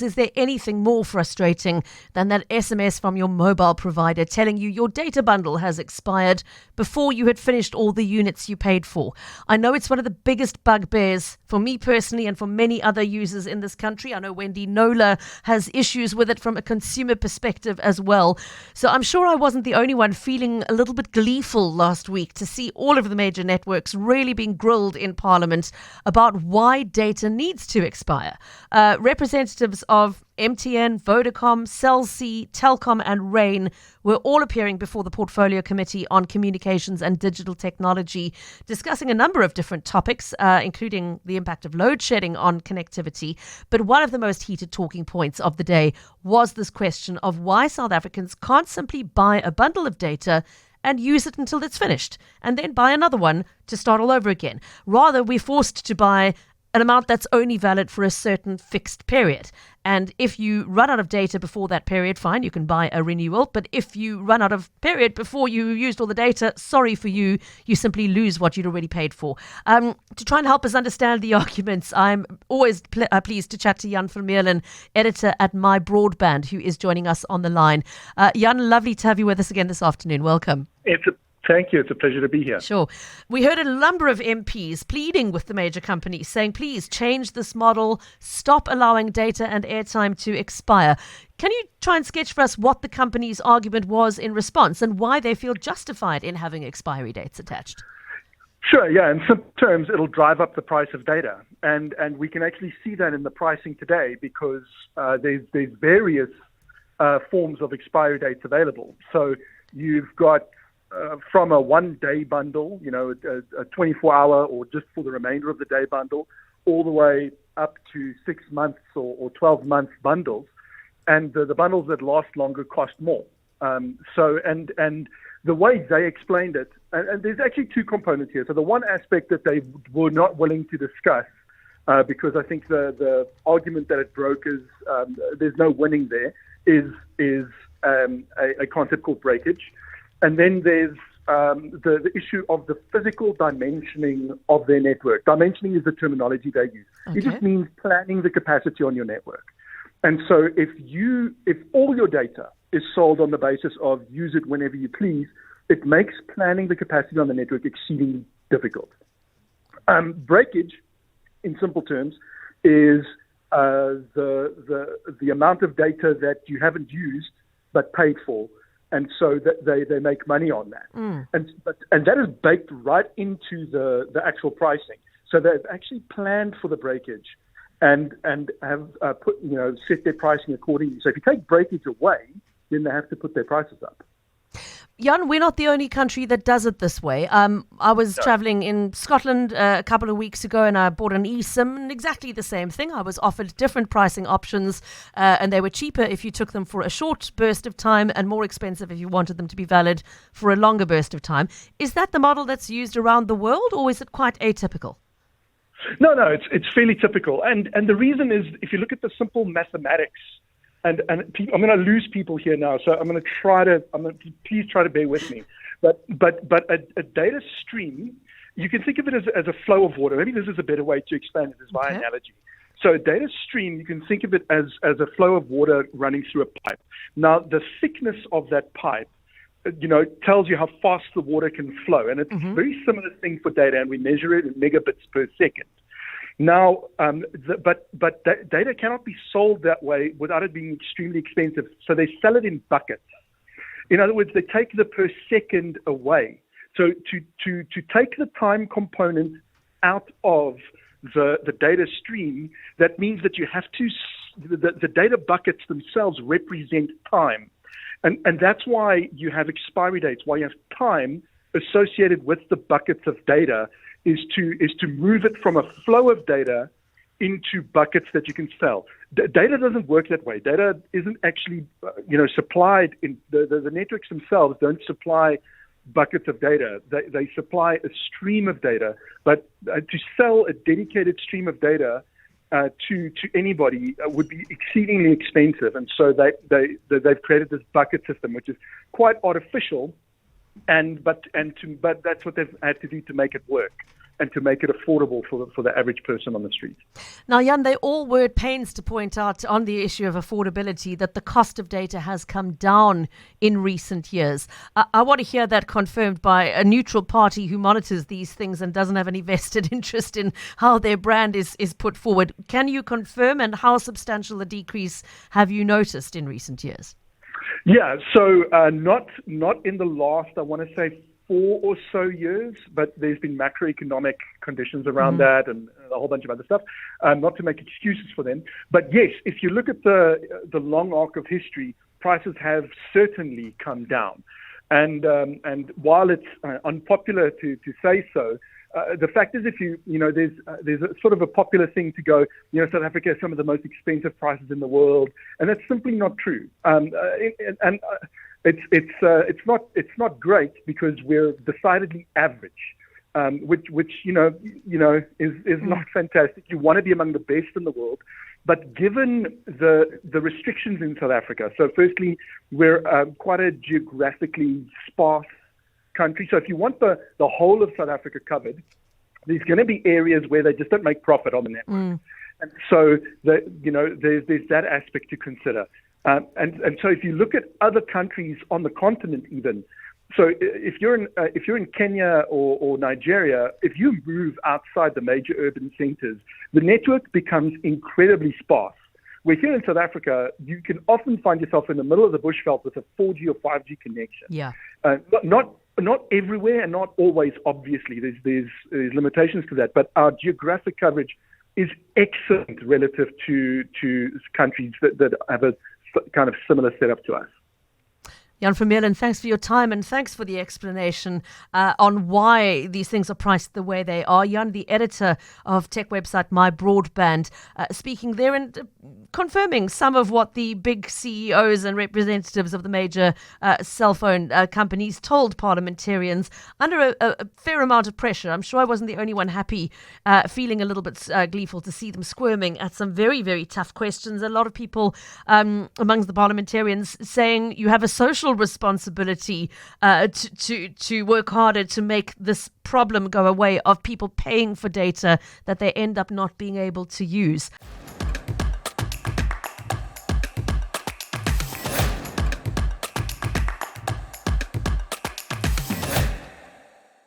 Is there anything more frustrating than that SMS from your mobile provider telling you your data bundle has expired before you had finished all the units you paid for? I know it's one of the biggest bugbears for me personally and for many other users in this country. I know Wendy Nola has issues with it from a consumer perspective as well. So I'm sure I wasn't the only one feeling a little bit gleeful last week to see all of the major networks really being grilled in Parliament about why data needs to expire. Representatives of MTN, Vodacom, Cell C, Telkom and Rain were all appearing before the Portfolio Committee on Communications and Digital Technology, discussing a number of different topics, including the impact of load shedding on connectivity. But one of the most heated talking points of the day was this question of why South Africans can't simply buy a bundle of data and use it until it's finished, and then buy another one to start all over again. Rather, we're forced to buy an amount that's only valid for a certain fixed period. And if you run out of data before that period, fine, you can buy a renewal. But if you run out of period before you used all the data, sorry for you, you simply lose what you'd already paid for. To try and help us understand the arguments, I'm always pleased to chat to Jan Vermeulen, editor at MyBroadband, who is joining us on the line. Jan, lovely to have you with us again this afternoon. Welcome. Thank you. It's a pleasure to be here. Sure. We heard a number of MPs pleading with the major companies, saying, please change this model, stop allowing data and airtime to expire. Can you try and sketch for us what the company's argument was in response and why they feel justified in having expiry dates attached? Sure, yeah. In simple terms, it'll drive up the price of data. And we can actually see that in the pricing today because there's various forms of expiry dates available. So you've got from a one-day bundle, a 24-hour or just for the remainder of the day bundle, all the way up to 6 months or 12-month bundles. And the bundles that last longer cost more. And the way they explained it, and there's actually two components here. So the one aspect that they were not willing to discuss, because I think the argument that it broke is there's no winning there, is a concept called breakage. And then there's the issue of the physical dimensioning of their network. Dimensioning is the terminology they use. Okay. It just means planning the capacity on your network. And so if all your data is sold on the basis of use it whenever you please, it makes planning the capacity on the network exceedingly difficult. Breakage, in simple terms, is the amount of data that you haven't used but paid for. And so that they make money on that. And that is baked right into the actual pricing. So they've actually planned for the breakage and have set their pricing accordingly. So if you take breakage away, then they have to put their prices up. Jan, we're not the only country that does it this way. I was traveling in Scotland a couple of weeks ago and I bought an eSIM, and exactly the same thing. I was offered different pricing options and they were cheaper if you took them for a short burst of time and more expensive if you wanted them to be valid for a longer burst of time. Is that the model that's used around the world, or is it quite atypical? No, it's fairly typical. And the reason is, if you look at the simple mathematics, and people, I'm going to lose people here now, so I'm going to please try to bear with me. But a data stream, you can think of it as a flow of water. Maybe this is a better way to explain it, is my analogy. So a data stream, you can think of it as a flow of water running through a pipe. Now, the thickness of that pipe, tells you how fast the water can flow. And it's a very similar thing for data, and we measure it in megabits per second. Now, but data cannot be sold that way without it being extremely expensive. So they sell it in buckets. In other words, they take the per second away. So to take the time component out of the data stream, that means that you have to, the data buckets themselves represent time. And that's why you have expiry dates, why you have time associated with the buckets of data, is to move it from a flow of data into buckets that you can sell. Data doesn't work that way. Data isn't actually, supplied in the networks themselves don't supply buckets of data. They supply a stream of data, but to sell a dedicated stream of data to anybody would be exceedingly expensive. And so they've created this bucket system, which is quite artificial. But that's what they've had to do to make it work. and to make it affordable for the average person on the street. Now, Jan, they all were at pains to point out on the issue of affordability that the cost of data has come down in recent years. I want to hear that confirmed by a neutral party who monitors these things and doesn't have any vested interest in how their brand is put forward. Can you confirm, and how substantial a decrease have you noticed in recent years? Yeah, so not in the last, I want to say, 4 or so years, but there's been macroeconomic conditions around that and a whole bunch of other stuff, not to make excuses for them. But yes, if you look at the long arc of history, prices have certainly come down. And while it's unpopular to say so, the fact is, there's a sort of a popular thing to go, South Africa has some of the most expensive prices in the world, and that's simply not true. It's not great because we're decidedly average, which is not fantastic. You want to be among the best in the world, but given the restrictions in South Africa, so firstly, we're quite a geographically sparse country. So if you want the whole of South Africa covered, there's going to be areas where they just don't make profit on the network. And so there's that aspect to consider. And so if you look at other countries on the continent even, so if you're in Kenya or Nigeria, if you move outside the major urban centers, the network becomes incredibly sparse. Where here in South Africa, you can often find yourself in the middle of the bushveld with a 4G or 5G connection. Yeah. Not everywhere and not always, obviously. There's limitations to that. But our geographic coverage is excellent relative to countries that have a kind of similar setup to us. Jan Vermeulen, thanks for your time and thanks for the explanation on why these things are priced the way they are. Jan, the editor of tech website MyBroadband, speaking there and confirming some of what the big CEOs and representatives of the major cell phone companies told parliamentarians under a fair amount of pressure. I'm sure I wasn't the only one happy, feeling a little bit gleeful to see them squirming at some very, very tough questions. A lot of people amongst the parliamentarians saying you have a social responsibility to work harder to make this problem go away of people paying for data that they end up not being able to use.